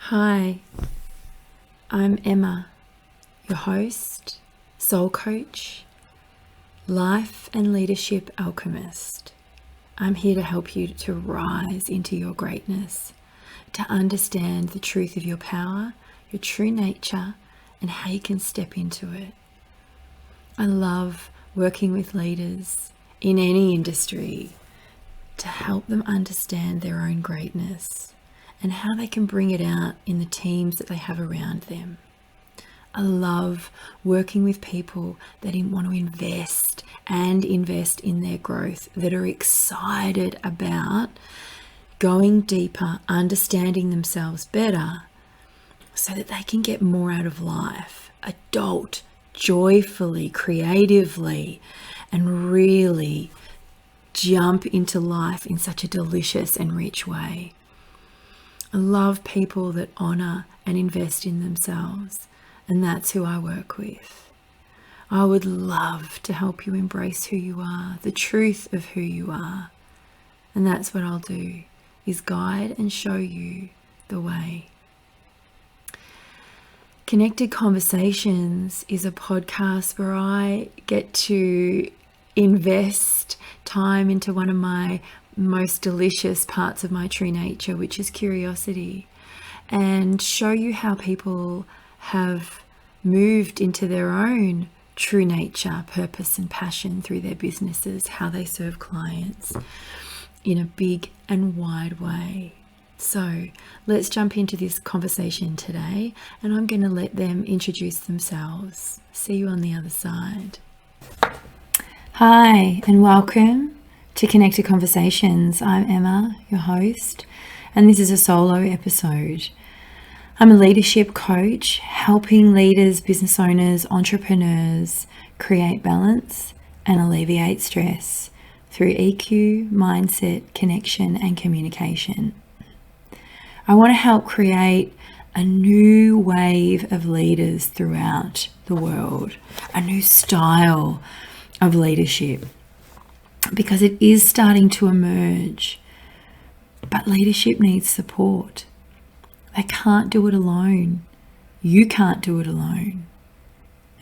Hi, I'm Emma, your host, soul coach, life and leadership alchemist. I'm here to help you to rise into your greatness, to understand the truth of your power, your true nature, and how you can step into it. I love working with leaders in any industry to help them understand their own greatness and how they can bring it out in the teams that they have around them. I love working with people that want to invest in their growth, that are excited about going deeper, understanding themselves better so that they can get more out of life, adult, joyfully, creatively, and really jump into life in such a delicious and rich way. I love people that honor and invest in themselves, and that's who I work with. I would love to help you embrace who you are, the truth of who you are. And that's what I'll do, is guide and show you the way. Connected Conversations is a podcast where I get to invest time into one of my most delicious parts of my true nature, which is curiosity, and show you how people have moved into their own true nature, purpose and passion through their businesses, how they serve clients in a big and wide way. So let's jump into this conversation today, and I'm going to let them introduce themselves. See you on the other side. Hi, and welcome to Connected Conversations. I'm Emma, your host, and this is a solo episode. I'm a leadership coach, helping leaders, business owners, entrepreneurs create balance and alleviate stress through EQ, mindset, connection, and communication. I want to help create a new wave of leaders throughout the world, a new style of leadership, because it is starting to emerge. But leadership needs support. They can't do it alone. You can't do it alone.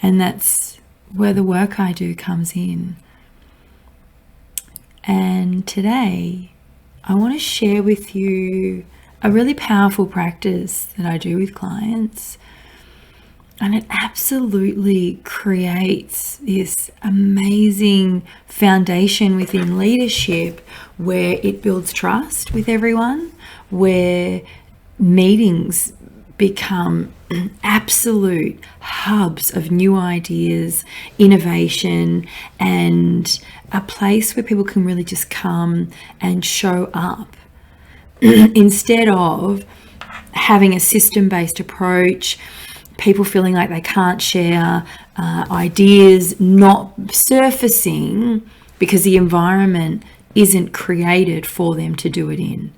And that's where the work I do comes in. And today, I want to share with you a really powerful practice that I do with clients. And it absolutely creates this amazing foundation within leadership where it builds trust with everyone, where meetings become absolute hubs of new ideas, innovation, and a place where people can really just come and show up instead of having a system-based approach, people feeling like they can't share ideas, not surfacing because the environment isn't created for them to do it in.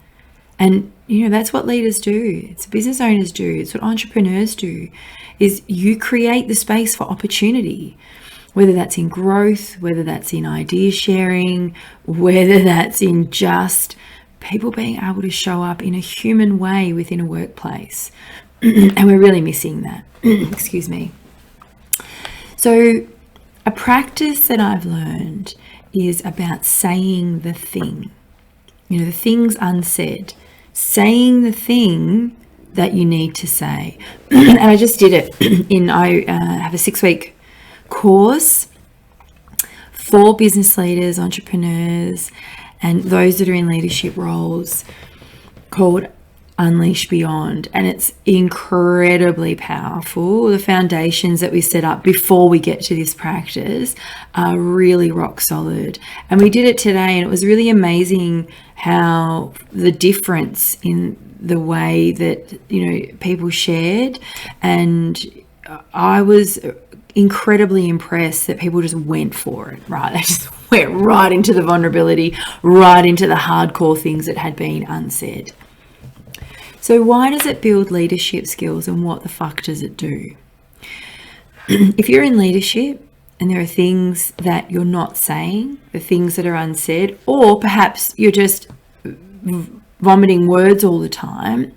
And that's what leaders do. It's what business owners do. It's what entrepreneurs do, is you create the space for opportunity, whether that's in growth, whether that's in idea sharing, whether that's in just people being able to show up in a human way within a workplace. And we're really missing that. Excuse me. So a practice that I've learned is about saying the thing. The things unsaid. Saying the thing that you need to say. And I just did it I have a 6-week course for business leaders, entrepreneurs, and those that are in leadership roles, called Unleash Beyond. And it's incredibly powerful. The foundations that we set up before we get to this practice are really rock solid. And we did it today, and it was really amazing how the difference in the way that people shared. And I was incredibly impressed that people just went for it, right? They just went right into the vulnerability, right into the hardcore things that had been unsaid. So why does it build leadership skills, and what the fuck does it do? If you're in leadership and there are things that you're not saying, the things that are unsaid, or perhaps you're just vomiting words all the time,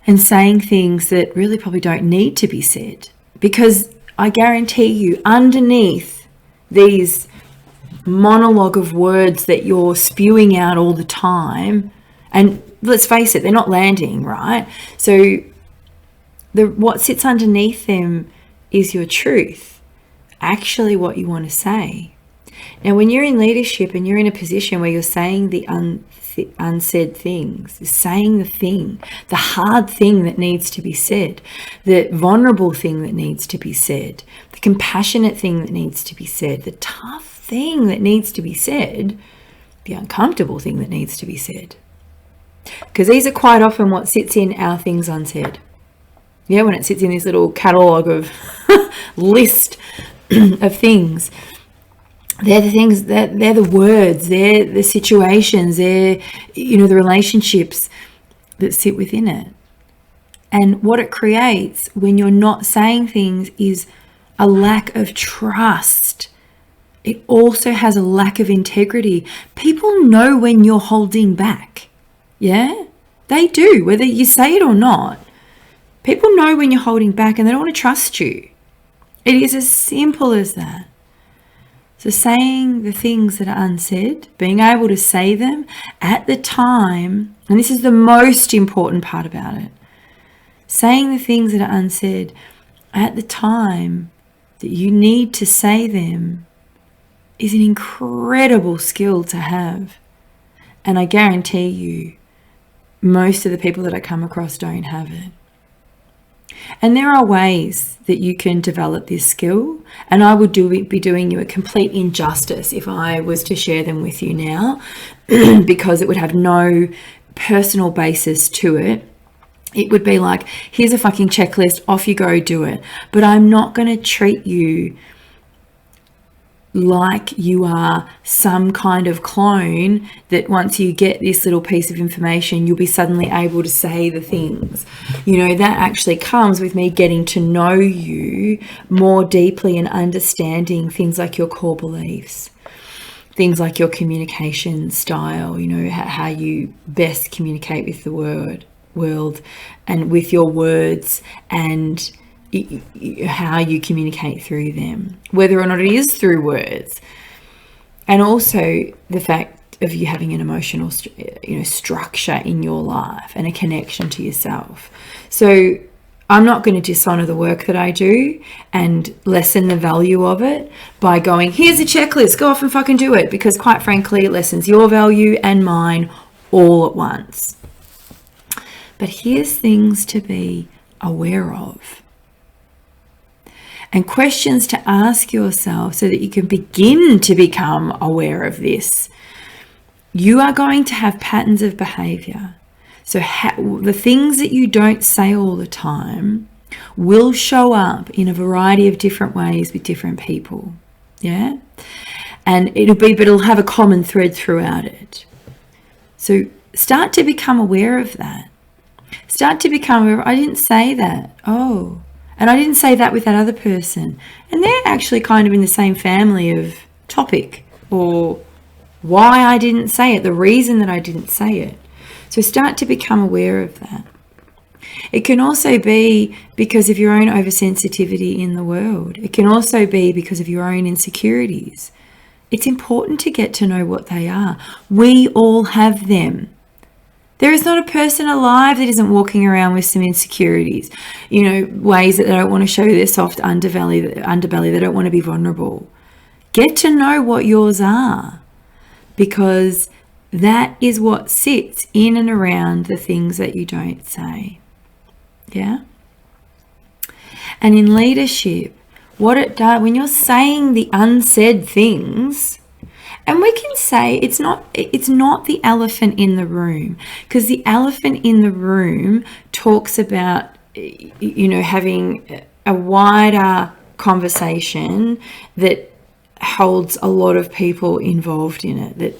and saying things that really probably don't need to be said. Because I guarantee you, underneath these monologue of words that you're spewing out all the time, and let's face it, they're not landing, right? So what sits underneath them is your truth, actually what you want to say. Now, when you're in leadership and you're in a position where you're saying the unsaid things, saying the thing, the hard thing that needs to be said, the vulnerable thing that needs to be said, the compassionate thing that needs to be said, the tough thing that needs to be said, the uncomfortable thing that needs to be said. Because these are quite often what sits in our things unsaid. Yeah, when it sits in this little catalogue of list of things. They're the things, they're the words, they're the situations, they're, the relationships that sit within it. And what it creates when you're not saying things is a lack of trust. It also has a lack of integrity. People know when you're holding back. Yeah, they do, whether you say it or not. People know when you're holding back and they don't want to trust you. It is as simple as that. So saying the things that are unsaid, being able to say them at the time, and this is the most important part about it, saying the things that are unsaid at the time that you need to say them is an incredible skill to have. And I guarantee you, most of the people that I come across don't have it. And there are ways that you can develop this skill, and I would be doing you a complete injustice if I was to share them with you now, because it would have no personal basis to it. It would be like, here's a fucking checklist, off you go, do it. But I'm not going to treat you like you are some kind of clone that once you get this little piece of information, you'll be suddenly able to say the things. That actually comes with me getting to know you more deeply and understanding things like your core beliefs, things like your communication style, how you best communicate with the world and with your words, and how you communicate through them, whether or not it is through words, and also the fact of you having an emotional structure in your life and a connection to yourself. So I'm not going to dishonor the work that I do and lessen the value of it by going, here's a checklist, go off and fucking do it, because quite frankly it lessens your value and mine all at once. But here's things to be aware of, and questions to ask yourself so that you can begin to become aware of this. You are going to have patterns of behavior. So the things that you don't say all the time will show up in a variety of different ways with different people. Yeah? And it'll have a common thread throughout it. So start to become aware of that. Start to become aware, I didn't say that. Oh, and I didn't say that with that other person. And they're actually kind of in the same family of topic, or why I didn't say it, the reason that I didn't say it. So start to become aware of that. It can also be because of your own oversensitivity in the world. It can also be because of your own insecurities. It's important to get to know what they are. We all have them. There is not a person alive that isn't walking around with some insecurities, ways that they don't want to show their soft underbelly, they don't want to be vulnerable. Get to know what yours are, because that is what sits in and around the things that you don't say. Yeah? And in leadership, what it does, when you're saying the unsaid things, and we can say it's not the elephant in the room, because the elephant in the room talks about, having a wider conversation that holds a lot of people involved in it. That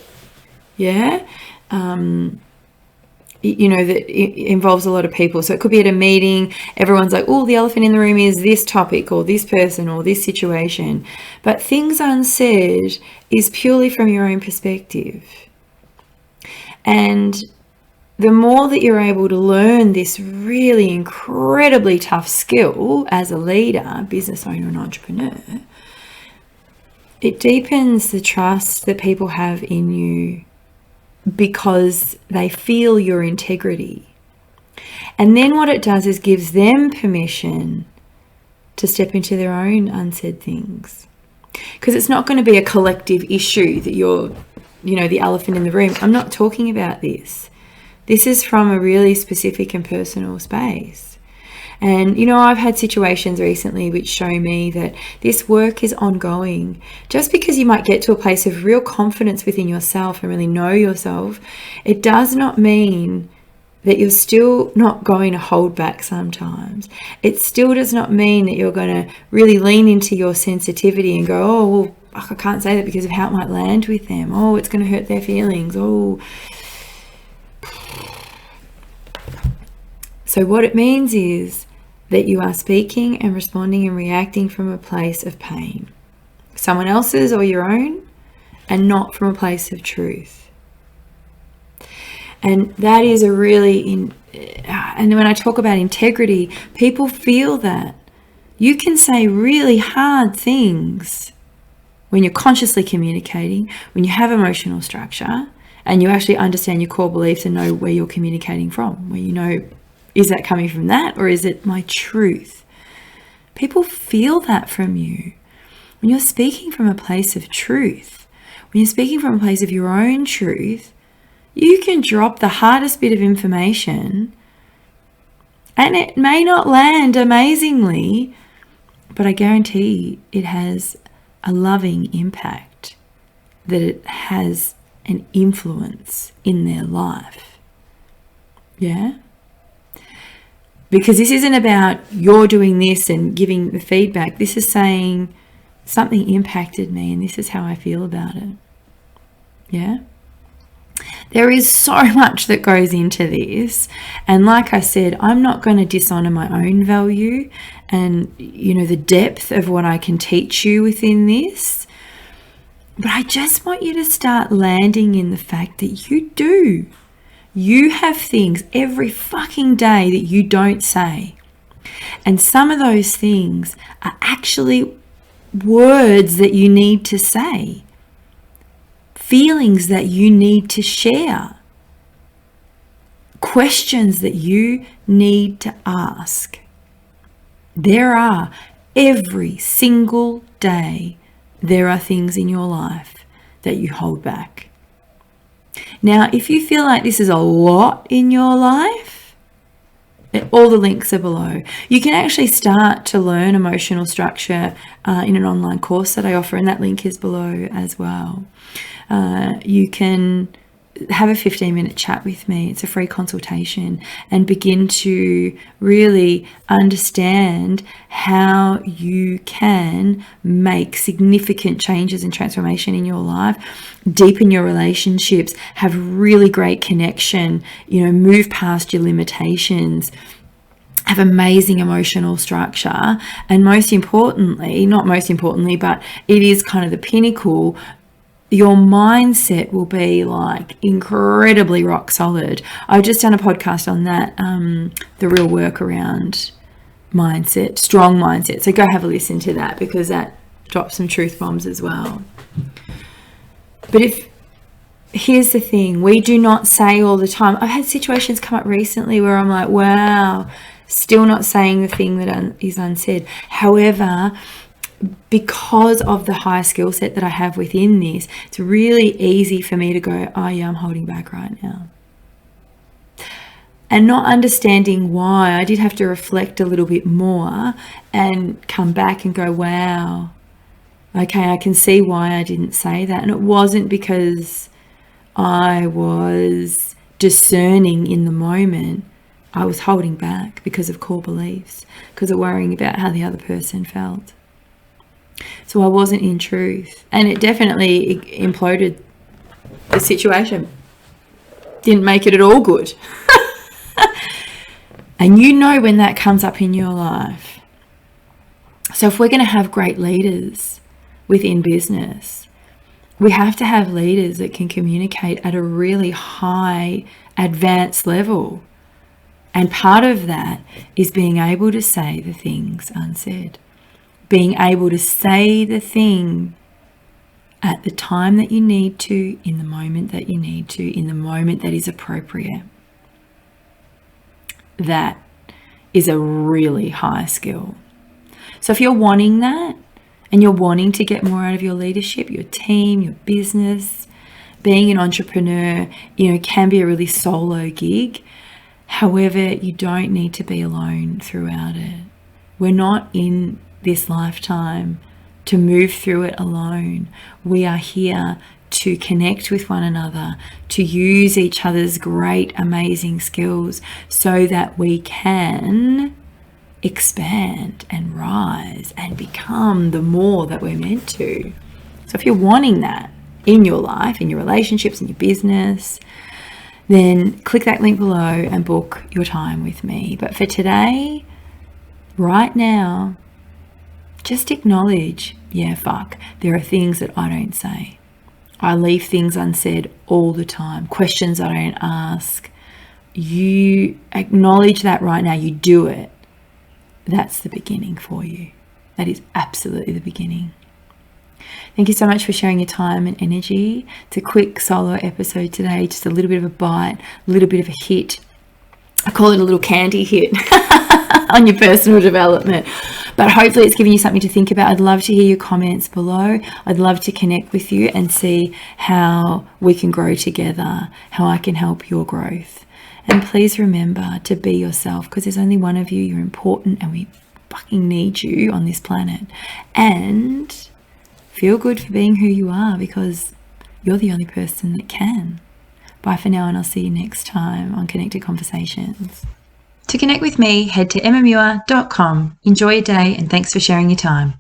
it involves a lot of people. So it could be at a meeting, everyone's like, oh, the elephant in the room is this topic or this person or this situation. But things unsaid is purely from your own perspective. And the more that you're able to learn this really incredibly tough skill as a leader, business owner, and entrepreneur, it deepens the trust that people have in you because they feel your integrity. And then what it does is gives them permission to step into their own unsaid things. Because it's not going to be a collective issue that you're, the elephant in the room. I'm not talking about this. This is from a really specific and personal space. And, I've had situations recently which show me that this work is ongoing. Just because you might get to a place of real confidence within yourself and really know yourself, it does not mean that you're still not going to hold back sometimes. It still does not mean that you're going to really lean into your sensitivity and go, oh, well, I can't say that because of how it might land with them. Oh, it's going to hurt their feelings. Oh. So what it means is that you are speaking and responding and reacting from a place of pain, someone else's or your own, and not from a place of truth. And that is a really, and when I talk about integrity, people feel that. You can say really hard things when you're consciously communicating, when you have emotional structure, and you actually understand your core beliefs and know where you're communicating from, where you know, is that coming from that or is it my truth? People feel that from you. When you're speaking from a place of truth, when you're speaking from a place of your own truth, you can drop the hardest bit of information and it may not land amazingly, but I guarantee it has a loving impact, that it has an influence in their life. Yeah? Because this isn't about you're doing this and giving the feedback. This is saying something impacted me and this is how I feel about it. Yeah? There is so much that goes into this. And like I said, I'm not going to dishonor my own value and, the depth of what I can teach you within this. But I just want you to start landing in the fact that you do. You have things every fucking day that you don't say. And some of those things are actually words that you need to say. Feelings that you need to share, questions that you need to ask. There are, every single day, there are things in your life that you hold back. Now, if you feel like this is a lot in your life, all the links are below. You can actually start to learn emotional structure in an online course that I offer, and that link is below as well. You can have a 15-minute chat with me. It's a free consultation, and begin to really understand how you can make significant changes and transformation in your life, deepen your relationships, have really great connection, move past your limitations, have amazing emotional structure, and not most importantly, but it is kind of the pinnacle, your mindset will be like incredibly rock solid. I've just done a podcast on that, the real work around mindset, strong mindset. So go have a listen to that because that drops some truth bombs as well. But here's the thing, we do not say all the time. I've had situations come up recently where I'm like, wow, still not saying the thing that is unsaid. However, because of the high skill set that I have within this, it's really easy for me to go, oh yeah, I'm holding back right now. And not understanding why, I did have to reflect a little bit more and come back and go, wow, okay, I can see why I didn't say that. And it wasn't because I was discerning in the moment. I was holding back because of core beliefs, because of worrying about how the other person felt. So I wasn't in truth, and it definitely imploded the situation. Didn't make it at all good. And when that comes up in your life. So if we're going to have great leaders within business, we have to have leaders that can communicate at a really high, advanced level. And part of that is being able to say the things unsaid. Being able to say the thing at the time that you need to, in the moment that you need to, in the moment that is appropriate. That is a really high skill. So if you're wanting that, and you're wanting to get more out of your leadership, your team, your business, being an entrepreneur, can be a really solo gig. However, you don't need to be alone throughout it. We're not in this lifetime to move through it alone. We are here to connect with one another, to use each other's great, amazing skills so that we can expand and rise and become the more that we're meant to. So if you're wanting that in your life, in your relationships, in your business, then click that link below and book your time with me. But for today, right now, just acknowledge, there are things that I don't say. I leave things unsaid all the time, questions I don't ask. You acknowledge that right now, you do it. That's the beginning for you. That is absolutely the beginning. Thank you so much for sharing your time and energy. It's a quick solo episode today, just a little bit of a bite, a little bit of a hit. I call it a little candy hit on your personal development. But hopefully it's giving you something to think about. I'd love to hear your comments below. I'd love to connect with you and see how we can grow together, how I can help your growth. And please remember to be yourself, because there's only one of you. You're important and we fucking need you on this planet. And feel good for being who you are, because you're the only person that can. Bye for now, and I'll see you next time on Connected Conversations. To connect with me, head to emmamuir.com. Enjoy your day, and thanks for sharing your time.